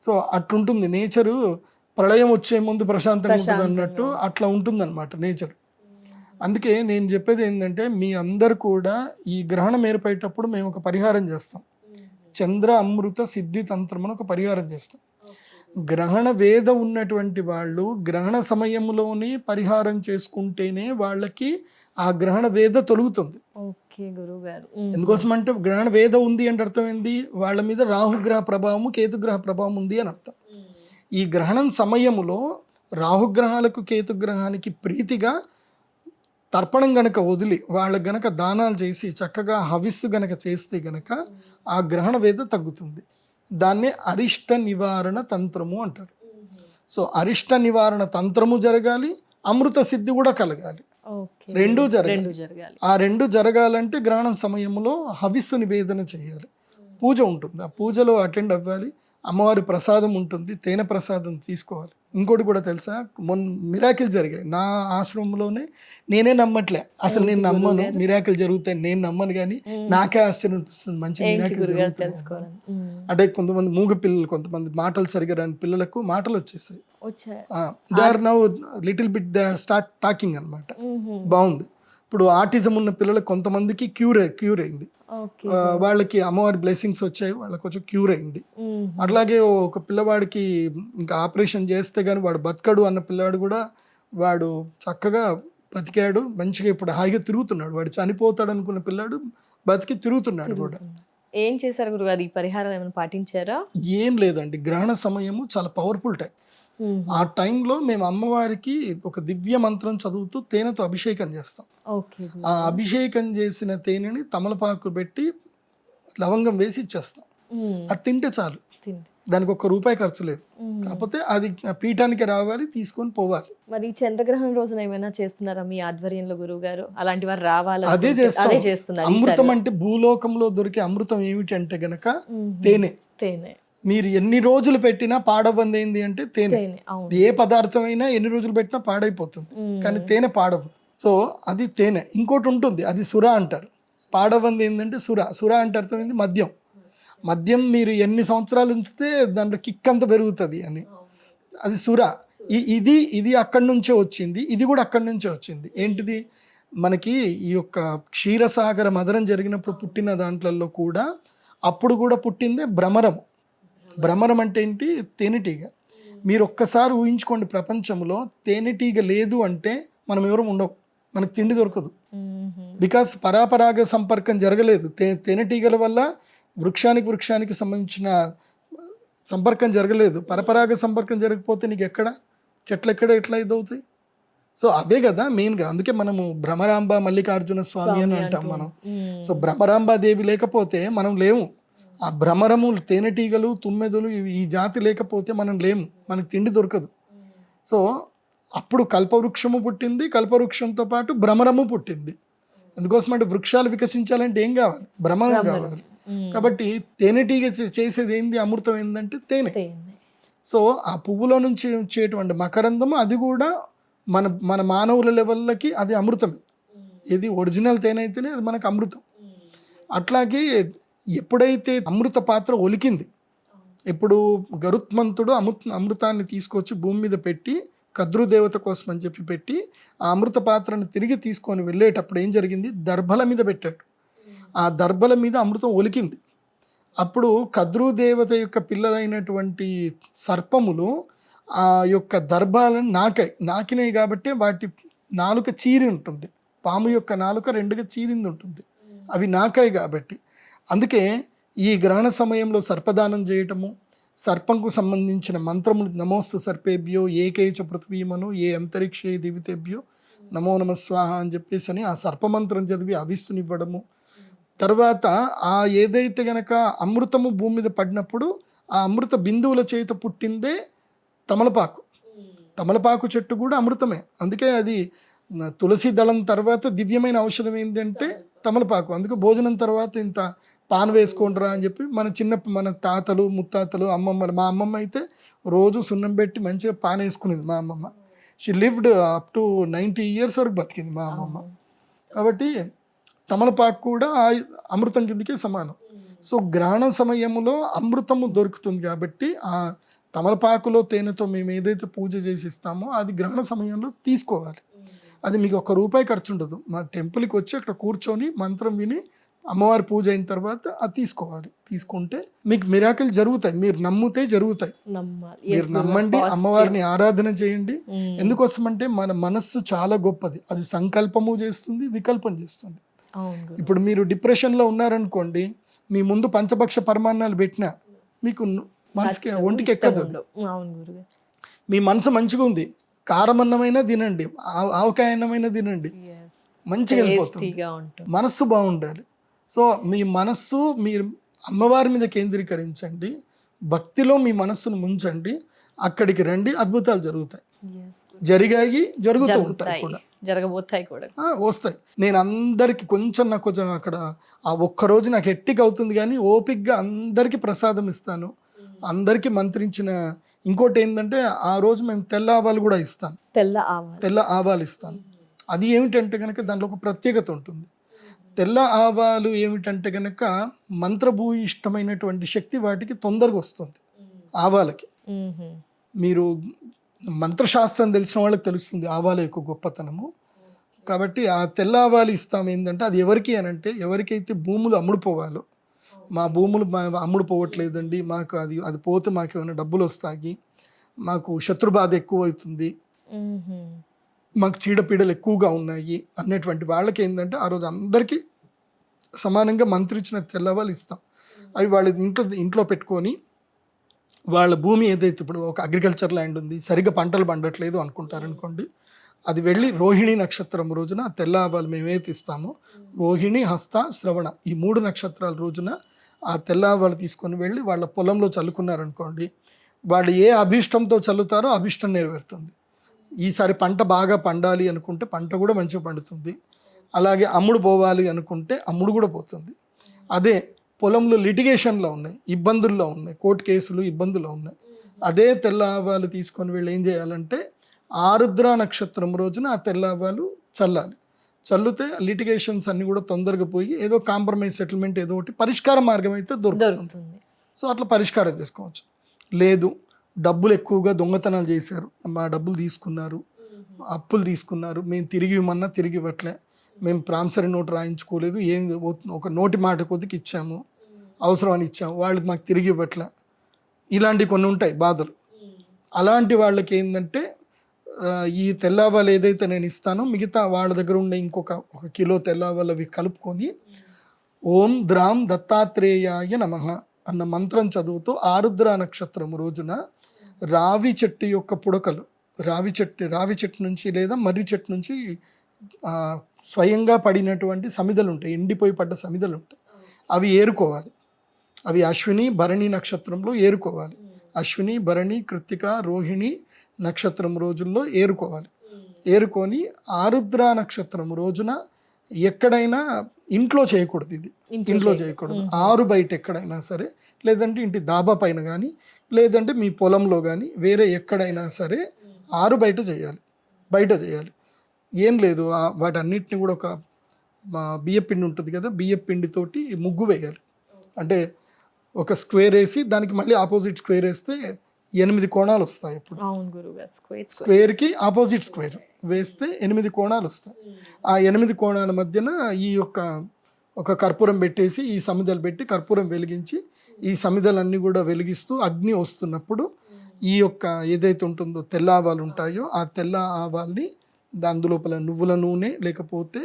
సో అట్లుంటుంది నేచరు, ప్రళయం వచ్చే ముందు ప్రశాంతంగా ఉంటుంది అన్నట్టు అట్లా ఉంటుందన్నమాట నేచర్. అందుకే నేను చెప్పేది ఏంటంటే మీ అందరు కూడా ఈ గ్రహణం ఏర్పడేటప్పుడు మేము ఒక పరిహారం చేస్తాం, చంద్ర అమృత సిద్ధి తంత్రం అని ఒక పరిహారం చేస్తాం. గ్రహణ వేద ఉన్నటువంటి వాళ్ళు గ్రహణ సమయంలోనే పరిహారం చేసుకుంటేనే వాళ్ళకి ఆ గ్రహణ వేద తొలుగుతుంది. ఎందుకోసం అంటే గ్రహణ వేద ఉంది అంటే అర్థం ఏంది, వాళ్ళ మీద రాహుగ్రహ ప్రభావము కేతుగ్రహ ప్రభావం ఉంది అని అర్థం. ఈ గ్రహణం సమయములో రాహుగ్రహాలకు కేతుగ్రహానికి ప్రీతిగా తర్పణం గనక వదిలి వాళ్ళకి గనక దానాలు చేసి చక్కగా హవిస్సు గనక చేస్తే గనక ఆ గ్రహణ వేద తగ్గుతుంది. దాన్నే అరిష్ట నివారణ తంత్రము అంటారు. సో అరిష్ట నివారణ తంత్రము జరగాలి, అమృత సిద్ధి కూడా కలగాలి, రెండూ జరగాలి. ఆ రెండు జరగాలంటే గ్రహణం సమయంలో హవిస్సు నివేదన చేయాలి, పూజ ఉంటుంది, ఆ పూజలో అటెండ్ అవ్వాలి, అమ్మవారి ప్రసాదం ఉంటుంది, తేనె ప్రసాదం తీసుకోవాలి. ఇంకోటి కూడా తెలుసా, మొన్న మిరాకిల్ జరిగాయి నా ఆశ్రమంలోనే, నేనే నమ్మట్లే అసలు, నేను నమ్మను మిరాకిల్ జరుగుతాయి, నేను నమ్మను, కానీ నాకే ఆశ్చర్యం అనిపిస్తుంది మంచి మిరాకిల్ జరుగుతుంది. అంటే కొంతమంది మూగ పిల్లలు, కొంతమంది మాటలు సరిగా రాని పిల్లలకు మాటలు వచ్చేసాయి, they are now little bit they start talking అనమాట, బాగుంది. ఇప్పుడు ఆటిజం ఉన్న పిల్లలకు కొంతమందికి క్యూర్ అయింది, వాళ్ళకి అమ్మవారి బ్లెస్సింగ్స్ వచ్చాయి, వాళ్ళకి కొంచెం క్యూర్ అయింది. అట్లాగే ఒక పిల్లవాడికి ఇంకా ఆపరేషన్ చేస్తే కానీ వాడు బతకడు అన్న పిల్లవాడు కూడా వాడు చక్కగా బతికాడు, మంచిగా ఇప్పుడు హాయిగా తిరుగుతున్నాడు. వాడు చనిపోతాడు అనుకున్న పిల్లాడు బతికి తిరుగుతున్నాడు కూడా. ఏం చేశారు గురుగారు, ఈ పరిహారాలు ఏమైనా పాటించారా? ఏం లేదండి, గ్రహణ సమయము చాలా పవర్ఫుల్ టైం. ఆ టైంలో మేము అమ్మవారికి ఒక దివ్య మంత్రం చదువుతూ తేనెతో అభిషేకం చేస్తాం. ఆ అభిషేకం చేసిన తేనెని తమలపాకు పెట్టి లవంగం వేసి ఇచ్చేస్తాం. అది తింటే చాలు, దానికి ₹1 ఖర్చు లేదు. కాకపోతే అది పీఠానికి రావాలి, తీసుకొని పోవాలి. మరి చంద్రగ్రహణం రోజున ఏమైనా చేస్తున్నారా మీ ఆధ్వర్యంలో గురువు గారు? అలాంటి వారు రావాలి, అదే చేస్తున్నారు. అమృతం అంటే భూలోకంలో దొరికే అమృతం ఏమిటి అంటే గనక తేనె. మీరు ఎన్ని రోజులు పెట్టినా పాడవంది ఏంది అంటే తేనె. ఏ పదార్థం అయినా ఎన్ని రోజులు పెట్టినా పాడైపోతుంది, కానీ తేనె పాడవదు. సో అది తేనె. ఇంకోటి ఉంటుంది, అది సుర అంటారు. పాడవంది ఏంటంటే సుర అంటే అర్థం ఏంది, మద్యం మీరు ఎన్ని సంవత్సరాలు ఉంచితే దాంట్లో కిక్ అంత పెరుగుతుంది అని, అది సుర. ఇది అక్కడి నుంచే వచ్చింది, ఇది కూడా అక్కడి నుంచే వచ్చింది. ఏంటిది, మనకి ఈ యొక్క క్షీరసాగర మదనం జరిగినప్పుడు పుట్టిన దాంట్లలో కూడా అప్పుడు కూడా పుట్టిందే భ్రమరం. భ్రమరం అంటే ఏంటి, తేనెటీగ. మీరు ఒక్కసారి ఊహించుకోండి, ప్రపంచంలో తేనెటీగ లేదు అంటే మనం ఎవరు ఉండవు, మనకు తిండి దొరకదు. బికాస్ పరాపరాగ సంపర్కం జరగలేదు. తేనెటీగల వల్ల వృక్షానికి సంబంధించిన సంపర్కం జరగలేదు. పరపరాగ సంపర్కం జరగకపోతే నీకు చెట్లు ఎట్లా ఇదవుతాయి? సో అవే కదా మెయిన్గా. అందుకే మనము భ్రమరాంబ మల్లికార్జున స్వామి అని అంటాం మనం. సో భ్రమరాంబాదేవి లేకపోతే మనం లేము. ఆ భ్రమరము, తేనెటీగలు, తుమ్మెదలు, ఈ జాతి లేకపోతే మనం లేము, మనకు తిండి దొరకదు. సో అప్పుడు కల్పవృక్షము పుట్టింది, కల్పవృక్షంతో పాటు భ్రమరము పుట్టింది. అందుకోసం అంటే వృక్షాలు వికసించాలంటే ఏం కావాలి? భ్రమరం కావాలి. కాబట్టి తేనెటీగ చేసేది ఏంది? అమృతం ఏంటంటే తేనె. సో ఆ పువ్వులో నుంచి వచ్చేటువంటి మకరందము అది కూడా మన మన మానవుల లెవెల్కి అది అమృతమే. ఇది ఒరిజినల్ తేనె అయితేనే అది మనకు అమృతం. అట్లాగే ఎప్పుడైతే అమృత పాత్ర ఒలికింది, ఇప్పుడు గరుత్మంతుడు అమృతాన్ని తీసుకొచ్చి భూమి మీద పెట్టి కద్రు దేవత కోసం అని చెప్పి పెట్టి ఆ అమృత పాత్రను తిరిగి తీసుకొని వెళ్ళేటప్పుడు ఏం జరిగింది? దర్భల మీద పెట్టాడు. ఆ దర్భల మీద అమృతం ఒలికింది. అప్పుడు కద్రు దేవత యొక్క పిల్లలైనటువంటి సర్పములు ఆ యొక్క దర్భాలను నాకినాయి కాబట్టి వాటి నాలుక చీరి ఉంటుంది. పాము యొక్క నాలుక రెండుగా చీరింది ఉంటుంది, అవి నాకాయి కాబట్టి. అందుకే ఈ గ్రహణ సమయంలో సర్పదానం చేయటము, సర్పంకు సంబంధించిన మంత్రములు నమోస్తు సర్పేభ్యో ఏకైచ పృథ్వీమను ఏ అంతరిక్షే దివితేభ్యో నమో నమ స్వాహ అని చెప్పేసి అని ఆ సర్పమంత్రం చదివి అవిస్తునివ్వడము. తర్వాత ఆ ఏదైతే గనక అమృతము భూమి మీద పడినప్పుడు ఆ అమృత బిందువుల చేత పుట్టిందే తమలపాకు. తమలపాకు చెట్టు కూడా అమృతమే. అందుకే అది తులసి దళం తర్వాత దివ్యమైన ఔషధం ఏంటంటే తమలపాకు. అందుకే భోజనం తర్వాత ఇంత పాన్ వేసుకోండిరా అని చెప్పి మన తాతలు ముత్తాతలు అమ్మమ్మలు, మా అమ్మమ్మ అయితే రోజు సున్నం పెట్టి మంచిగా పాన్ వేసుకునేది మా అమ్మమ్మ. She lived up to 90 years వరకు బతికింది మా అమ్మమ్మ. కాబట్టి తమలపాకు కూడా అమృతం కిందకే సమానం. సో గ్రహణ సమయంలో అమృతము దొరుకుతుంది కాబట్టి ఆ తమలపాకులో తేనెతో మేము ఏదైతే పూజ చేసి ఇస్తామో అది గ్రహణ సమయంలో తీసుకోవాలి. అది మీకు ₹1 ఖర్చు ఉండదు. మా టెంపుల్కి వచ్చి అక్కడ కూర్చొని మంత్రం విని అమ్మవారి పూజ అయిన తర్వాత అది తీసుకోవాలి. తీసుకుంటే మీకు మిరాకిల్ జరుగుతాయి. మీరు నమ్మితే జరుగుతాయి. మీరు నమ్మండి, అమ్మవారిని ఆరాధన చేయండి. ఎందుకోసం అంటే మన మనస్సు చాలా గొప్పది. అది సంకల్పము చేస్తుంది, వికల్పం చేస్తుంది. ఇప్పుడు మీరు డిప్రెషన్లో ఉన్నారనుకోండి, మీ ముందు పంచభక్ష పరమాన్నాలు పెట్టినా మీకు మనసుకి ఒంటికి ఎక్కదు. మీ మనసు మంచిగా ఉంది, కారం అన్నమైనా తినండి, ఆవకాయ అన్నమైనా తినండి, మంచిగా వెళ్ళిపోతుంది. మనస్సు బాగుండాలి. సో మీ మనస్సు మీరు అమ్మవారి మీద కేంద్రీకరించండి, భక్తిలో మీ మనస్సును ముంచండి, అక్కడికి రండి, అద్భుతాలు జరుగుతాయి. జరుగుతూ ఉంటాయి కూడా, జరగబోతాయి కూడా, వస్తాయి. నేను అందరికి నాకు కొంచెం అక్కడ ఆ ఒక్కరోజు నాకు ఎట్టిక అవుతుంది కానీ ఓపిక్గా అందరికీ ప్రసాదం ఇస్తాను, అందరికీ మంత్రించిన. ఇంకోటి ఏంటంటే ఆ రోజు మేము తెల్ల ఆవాలు కూడా ఇస్తాను, తెల్ల ఆవాలు ఇస్తాను. అది ఏమిటంటే కనుక దాంట్లో ఒక ప్రత్యేకత ఉంటుంది. తెల్ల ఆవాలు ఏమిటంటే కనుక మంత్రభూయిష్టమైనటువంటి శక్తి వాటికి తొందరగా వస్తుంది. ఆవాలకి మీరు మంత్రశాస్త్రం తెలిసిన వాళ్ళకి తెలుస్తుంది ఆవాల యొక్క గొప్పతనము. కాబట్టి ఆ తెల్ల ఆవాలు ఇస్తాం. ఏంటంటే అది ఎవరికి అనంటే ఎవరికైతే భూములు అమ్ముడుపోవాలో, మా భూములు అమ్ముడుపోవట్లేదండి, మాకు అది పోతే మాకు ఏమైనా డబ్బులు వస్తాయి, మాకు శత్రుబాధ ఎక్కువ అవుతుంది, మాకు చీడపీడలు ఎక్కువగా ఉన్నాయి అన్నటువంటి వాళ్ళకి ఏంటంటే ఆ రోజు అందరికీ సమానంగా మంత్రించిన తెల్లవాళ్ళు ఇస్తాం. అవి వాళ్ళ ఇంట్లో పెట్టుకొని వాళ్ళ భూమి ఏదైతే ఇప్పుడు ఒక అగ్రికల్చర్ ల్యాండ్ ఉంది, సరిగ్గా పంటలు పండట్లేదు అనుకుంటారనుకోండి, అది వెళ్ళి రోహిణి నక్షత్రం రోజున తెల్ల ఆవాలు మేమైతే ఇస్తామో, రోహిణి, హస్త, శ్రవణ ఈ 3 నక్షత్రాల రోజున ఆ తెల్ల ఆవాలు తీసుకొని వెళ్ళి వాళ్ళ పొలంలో చల్లుకున్నారనుకోండి, వాళ్ళు ఏ అభీష్టంతో చల్లుతారో అభీష్టం నెరవేరుతుంది. ఈసారి పంట బాగా పండాలి అనుకుంటే పంట కూడా మంచిగా పండుతుంది. అలాగే అమ్ముడు పోవాలి అనుకుంటే అమ్ముడు కూడా పోతుంది. అదే పొలంలో లిటిగేషన్లో ఉన్నాయి, ఇబ్బందుల్లో ఉన్నాయి, కోర్టు కేసులు ఇబ్బందులు ఉన్నాయి, అదే తెల్ల ఆవాలు తీసుకొని వెళ్ళి ఏం చేయాలంటే ఆరుద్ర నక్షత్రం రోజున ఆ తెల్ల ఆవాలు చల్లాలి. చల్లితే లిటిగేషన్స్ అన్నీ కూడా తొందరగా పోయి ఏదో కాంప్రమైజ్ సెటిల్మెంట్ ఏదో ఒకటి పరిష్కార మార్గం అయితే దొరుకుతుంది. సో అట్లా పరిష్కారం చేసుకోవచ్చు. లేదు డబ్బులు ఎక్కువగా దొంగతనాలు చేశారు, మా డబ్బులు తీసుకున్నారు, అప్పులు తీసుకున్నారు, మేము తిరిగి ఇవ్వమన్నా తిరిగి ఇవ్వట్లే, మేము ప్రామిసరీ నోట్ రాయించుకోలేదు, ఏం ఒక నోటి మాట కొద్దికి ఇచ్చాము, అవసరం అని ఇచ్చాము, వాళ్ళు మాకు తిరిగి ఇవ్వట్లే, ఇలాంటి కొన్ని ఉంటాయి బాధలు. అలాంటి వాళ్ళకి ఏంటంటే ఈ తెల్లవాళ్ళు ఏదైతే నేను ఇస్తానో మిగతా వాళ్ళ దగ్గర ఉండే ఇంకొక 1 కిలో తెల్లవాళ్ళు అవి కలుపుకొని ఓం ద్రాం దత్తాత్రేయాయ నమః అన్న మంత్రం చదువుతూ ఆరుద్ర నక్షత్రం రోజున రావి చెట్టు యొక్క పుడకలు, రావి చెట్టు నుంచి లేదా మర్రి చెట్టు నుంచి స్వయంగా పడినటువంటి సమిదలు ఉంటాయి, ఎండిపోయి పడ్డ సమిదలు ఉంటాయి, అవి ఏరుకోవాలి. అవి అశ్విని భరణి నక్షత్రంలో ఏరుకోవాలి. అశ్విని భరణి కృత్తిక రోహిణి నక్షత్రం రోజుల్లో ఏరుకోవాలి. ఏరుకొని ఆరుద్ర నక్షత్రం రోజున ఎక్కడైనా ఇంట్లో చేయకూడదు, ఇది ఇంట్లో చేయకూడదు. ఆరు బయట ఎక్కడైనా సరే, లేదంటే ఇంటి దాబా పైన కానీ, లేదంటే మీ పొలంలో కానీ, వేరే ఎక్కడైనా సరే ఆరు బయట చేయాలి. బయట చేయాలి, ఏం లేదు. వాటన్నిటిని కూడా ఒక బియ్యపిండి ఉంటుంది కదా, బియ్యపిండితోటి ముగ్గు వేయాలి. అంటే ఒక స్క్వేర్ వేసి దానికి మళ్ళీ ఆపోజిట్ స్క్వేర్ వేస్తే 8 కోణాలు వస్తాయి. ఇప్పుడు స్క్వేర్కి ఆపోజిట్ స్క్వేర్ వేస్తే 8 కోణాలు వస్తాయి. ఆ 8 కోణాల మధ్యన ఈ యొక్క ఒక కర్పూరం పెట్టేసి, ఈ సమిదలు పెట్టి కర్పూరం వెలిగించి, ఈ సమిదలన్నీ కూడా వెలిగిస్తూ అగ్ని వస్తున్నప్పుడు ఈ యొక్క ఏదైతే ఉంటుందో తెల్ల ఆవాలు ఉంటాయో, ఆ తెల్ల ఆవాల్ని దాని లోపల నువ్వుల నూనె, లేకపోతే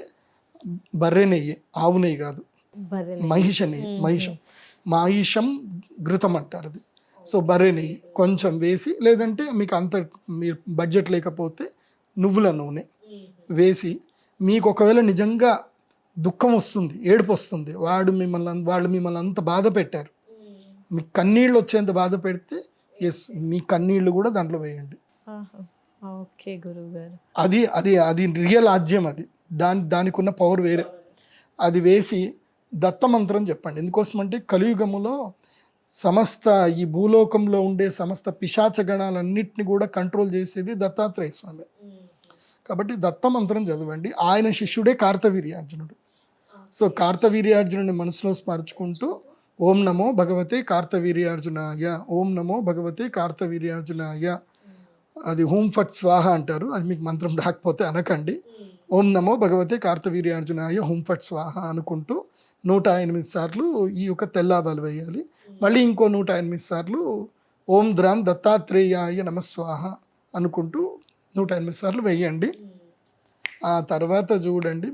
బర్రె నెయ్యి, ఆవు నెయ్యి కాదు, మహిష నెయ్యి, మాయిషం ఘృతం అంటారు అది. సో బర్రె నెయ్యి కొంచెం వేసి, లేదంటే మీకు అంత మీరు బడ్జెట్ లేకపోతే నువ్వుల నూనె వేసి, మీకు ఒకవేళ నిజంగా దుఃఖం వస్తుంది, ఏడుపు వస్తుంది, వాళ్ళు మిమ్మల్ని అంత బాధ పెట్టారు, మీకు కన్నీళ్ళు వచ్చేంత బాధ పెడితే ఎస్, మీ కన్నీళ్ళు కూడా దాంట్లో వేయండి. ఓకే గురువుగారు, అది అది అది రియల్ ఆజ్యం. అది దానికి ఉన్న పవర్ వేరే. అది వేసి దత్తమంత్రం చెప్పండి. ఎందుకోసం అంటే కలియుగములో సమస్త ఈ భూలోకంలో ఉండే సమస్త పిశాచ గణాలన్నింటినీ కూడా కంట్రోల్ చేసేది దత్తాత్రేయ స్వామి. కాబట్టి దత్తమంత్రం చదవండి. ఆయన శిష్యుడే కార్తవీర్యార్జునుడు. సో కార్తవీర్యార్జునుడిని మనసులో స్మరించుకుంటూ ఓం నమో భగవతే కార్తవీర్యార్జునాయ, ఓం నమో భగవతే కార్తవీర్యార్జునాయ, అది హూం ఫట్ స్వాహ అంటారు. అది మీకు మంత్రం రాకపోతే అనకండి. ఓం నమో భగవతే కార్తవీర్యార్జునాయ హూం ఫట్ స్వాహ అనుకుంటూ 108 సార్లు ఈ యొక్క తెల్లాబాలు వేయాలి. మళ్ళీ ఇంకో 108 సార్లు ఓం ద్రాం దత్తాత్రేయాయ నమస్వాహ అనుకుంటూ 108 సార్లు వేయండి. ఆ తర్వాత చూడండి,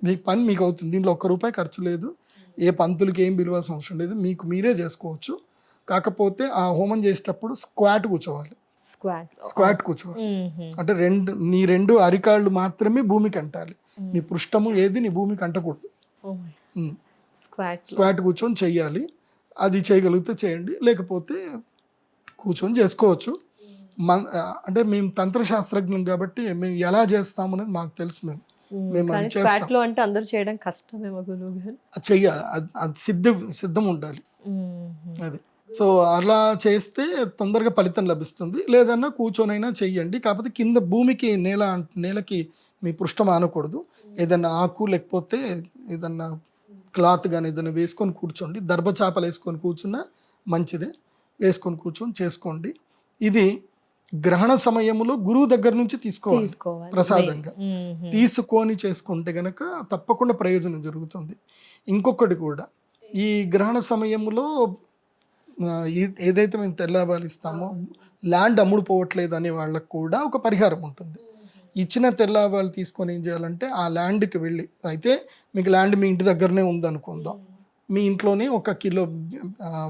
మీ పని మీకు అవుతుంది. దీంట్లో ₹1 ఖర్చు లేదు, ఏ పంతులకి ఏం పిలవాల్సిన అవసరం లేదు, మీకు మీరే చేసుకోవచ్చు. కాకపోతే ఆ హోమం చేసేటప్పుడు స్క్వాట్ కూర్చోవాలి. స్క్వాట్ కూర్చోవాలి అంటే నీ 2 అరికాళ్ళు మాత్రమే భూమికి అంటాలి. నీ పృష్ఠము ఏది నీ భూమికి అంటకూడదు. స్క్వాట్ కూర్చొని చెయ్యాలి. అది చేయగలిగితే చేయండి, లేకపోతే కూర్చొని చేసుకోవచ్చు. అంటే మేము తంత్రశాస్త్రజ్ఞం కాబట్టి మేము ఎలా చేస్తాము అనేది మాకు తెలుసు. మేము అంటే అందరూ చేయడం కష్టమేమో గురువుగారు. చెయ్యాలి, అది సిద్ధం ఉండాలి అది. సో అలా చేస్తే తొందరగా ఫలితం లభిస్తుంది. లేదన్నా కూర్చొనైనా చెయ్యండి. కాకపోతే కింద భూమికి నేలకి మీ పృష్ఠం ఆనకూడదు. ఏదన్నా ఆకు లేకపోతే ఏదన్నా క్లాత్ కానీ ఏదైనా వేసుకొని కూర్చోండి. దర్భచాపలు వేసుకొని కూర్చున్నా మంచిదే, వేసుకొని కూర్చొని చేసుకోండి. ఇది గ్రహణ సమయంలో గురువు దగ్గర నుంచి తీసుకోవాలి ప్రసాదంగా. తీసుకొని చేసుకుంటే గనక తప్పకుండా ప్రయోజనం జరుగుతుంది. ఇంకొకటి కూడా, ఈ గ్రహణ సమయంలో ఏదైతే మేము తెల్లాబాలు ఇస్తామో ల్యాండ్ అమ్ముడు పోవట్లేదు అనే వాళ్ళకు కూడా ఒక పరిహారం ఉంటుంది. ఇచ్చిన తెల్లాబాలు తీసుకొని ఏం చేయాలంటే ఆ ల్యాండ్కి వెళ్ళి, అయితే మీకు ల్యాండ్ మీ ఇంటి దగ్గరనే ఉందనుకుందాం, మీ ఇంట్లోనే 1 కిలో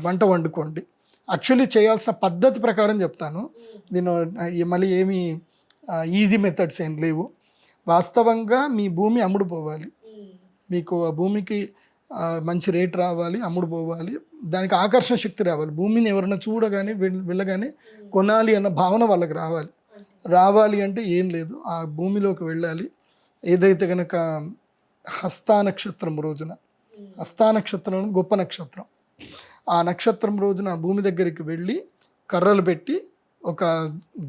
వంట వండుకోండి. యాక్చువల్లీ చేయాల్సిన పద్ధతి ప్రకారం చెప్తాను, నేను మళ్ళీ ఏమి ఈజీ మెథడ్స్ ఏం లేవు. వాస్తవంగా మీ భూమి అమ్ముడు పోవాలి, మీకు ఆ భూమికి మంచి రేట్ రావాలి, అమ్ముడు పోవాలి, దానికి ఆకర్షణ శక్తి రావాలి. భూమిని ఎవరైనా చూడగానే వెళ్ళగానే కొనాలి అన్న భావన వాళ్ళకి రావాలి అంటే ఏం లేదు, ఆ భూమిలోకి వెళ్ళాలి. ఏదైతే కనుక హస్తా నక్షత్రం రోజున, హస్తా నక్షత్రం గొప్ప నక్షత్రం, ఆ నక్షత్రం రోజున భూమి దగ్గరికి వెళ్ళి కర్రలు పెట్టి ఒక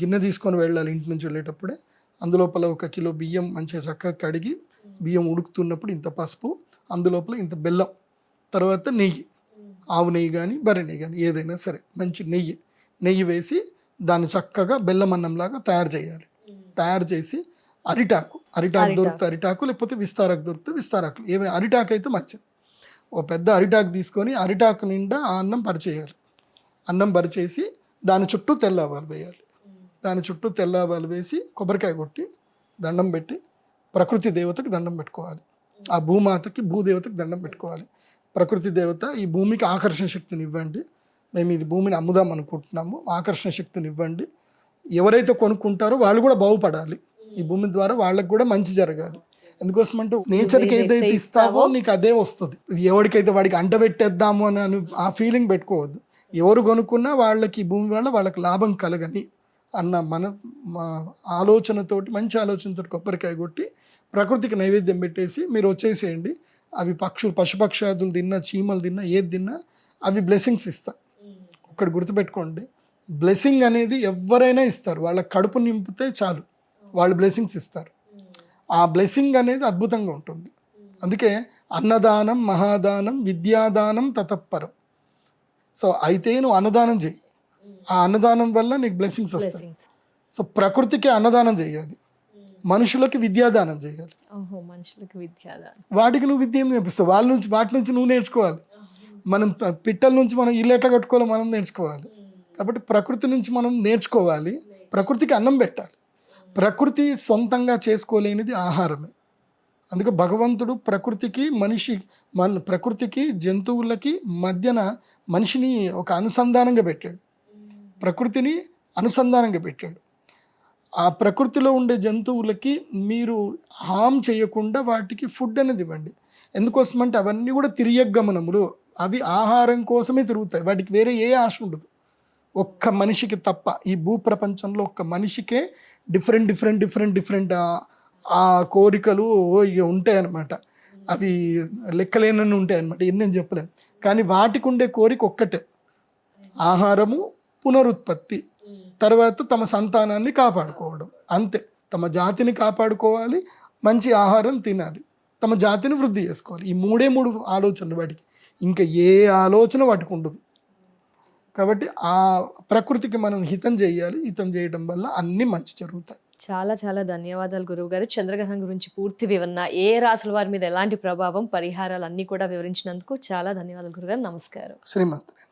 గిన్నె తీసుకొని వెళ్ళాలి. ఇంటి నుంచి వెళ్ళేటప్పుడే అందులోపల 1 కిలో బియ్యం మంచిగా చక్కగా కడిగి, బియ్యం ఉడుకుతున్నప్పుడు ఇంత పసుపు, అందులోపల ఇంత బెల్లం, తర్వాత నెయ్యి, ఆవు నెయ్యి కానీ బర్రె నెయ్యి కానీ ఏదైనా సరే మంచి నెయ్యి వేసి దాన్ని చక్కగా బెల్లం అన్నంలాగా తయారు చేయాలి. తయారు చేసి అరిటాకు దొరికితే అరిటాకు, లేకపోతే విస్తారాకు దొరికితే విస్తారాకు, ఏమైనా అరిటాకు అయితే మంచిది. ఒక పెద్ద అరిటాకు తీసుకొని అరిటాకు నిండా ఆ అన్నం పరిచేయాలి. అన్నం పరిచేసి దాని చుట్టూ తెల్లావాలు వేయాలి. దాని చుట్టూ తెల్లావాలు వేసి కొబ్బరికాయ కొట్టి దండం పెట్టి ప్రకృతి దేవతకి దండం పెట్టుకోవాలి. ఆ భూమాతకి భూదేవతకి దండం పెట్టుకోవాలి. ప్రకృతి దేవత, ఈ భూమికి ఆకర్షణ శక్తిని ఇవ్వండి, మేము ఇది భూమిని అమ్ముదాం అనుకుంటున్నాము, ఆకర్షణ శక్తిని ఇవ్వండి. ఎవరైతే కొనుక్కుంటారో వాళ్ళు కూడా బాగుపడాలి, ఈ భూమి ద్వారా వాళ్ళకి కూడా మంచి జరగాలి. ఎందుకోసం అంటే నేచర్కి ఏదైతే ఇస్తావో నీకు అదే వస్తుంది. ఎవరికైతే వాడికి అంటబెట్టేద్దాము అని ఆ ఫీలింగ్ పెట్టుకోవద్దు. ఎవరు కొనుక్కున్నా వాళ్ళకి భూమి వల్ల వాళ్ళకి లాభం కలగని అన్న మా ఆలోచనతోటి, మంచి ఆలోచనతోటి కొబ్బరికాయ కొట్టి ప్రకృతికి నైవేద్యం పెట్టేసి మీరు వచ్చేసేయండి. అవి పశుపక్షాదులు తిన్నా, చీమలు తిన్నా, ఏది తిన్నా అవి బ్లెస్సింగ్స్ ఇస్తాయి. ఒకటి గుర్తుపెట్టుకోండి, బ్లెస్సింగ్ అనేది ఎవరైనా ఇస్తారు. వాళ్ళ కడుపు నింపితే చాలు వాళ్ళు బ్లెస్సింగ్స్ ఇస్తారు. ఆ బ్లెస్సింగ్ అనేది అద్భుతంగా ఉంటుంది. అందుకే అన్నదానం మహాదానం విద్యాదానం తతప్పరం. సో అయితే నువ్వు అన్నదానం చేయి, ఆ అన్నదానం వల్ల నీకు బ్లెస్సింగ్స్ వస్తాయి. సో ప్రకృతికి అన్నదానం చేయాలి, మనుషులకి విద్యాదానం చేయాలి. వాటికి నువ్వు విద్య ఏం నేర్పిస్తావు? వాటి నుంచి నువ్వు నేర్చుకోవాలి. మనం పిట్టల నుంచి మనం ఇల్లు ఎట్లా కట్టుకోవాలో మనం నేర్చుకోవాలి. కాబట్టి ప్రకృతి నుంచి మనం నేర్చుకోవాలి, ప్రకృతికి అన్నం పెట్టాలి. ప్రకృతి సొంతంగా చేసుకోలేనిది ఆహారమే. అందుకే భగవంతుడు ప్రకృతికి జంతువులకి మధ్యన మనిషిని ఒక అనుసంధానంగా పెట్టాడు, ప్రకృతిని అనుసంధానంగా పెట్టాడు. ఆ ప్రకృతిలో ఉండే జంతువులకి మీరు హామ్ చేయకుండా వాటికి ఫుడ్ అనేది ఇవ్వండి. ఎందుకోసమంటే అవన్నీ కూడా తిరియగమనములు, అవి ఆహారం కోసమే తిరుగుతాయి, వాటికి వేరే ఏ ఆశ ఉండదు. ఒక్క మనిషికి తప్ప, ఈ భూప్రపంచంలో ఒక్క మనిషికే డిఫరెంట్ ఆ కోరికలు ఇక ఉంటాయన్నమాట. అవి లెక్కలేనని ఉంటాయి అన్నమాట, ఎన్ని నేను చెప్పలేను. కానీ వాటికి ఉండే కోరిక ఒక్కటే, ఆహారము, పునరుత్పత్తి, తర్వాత తమ సంతానాన్ని కాపాడుకోవడం. అంతే, తమ జాతిని కాపాడుకోవాలి, మంచి ఆహారం తినాలి, తమ జాతిని వృద్ధి చేసుకోవాలి. ఈ మూడు ఆలోచనలు వాటికి, ఇంకా ఏ ఆలోచన వాటికి ఉండదు. కాబట్టి ఆ ప్రకృతికి మనం హితం చేయాలి. హితం చేయడం వల్ల అన్నీ మంచి జరుగుతాయి. చాలా చాలా ధన్యవాదాలు గురువు గారు. చంద్రగ్రహణం గురించి పూర్తి వివరణ, ఏ రాసుల వారి మీద ఎలాంటి ప్రభావం, పరిహారాలు అన్నీ కూడా వివరించినందుకు చాలా ధన్యవాదాలు గురుగారు. నమస్కారం. శ్రీమంతుడు.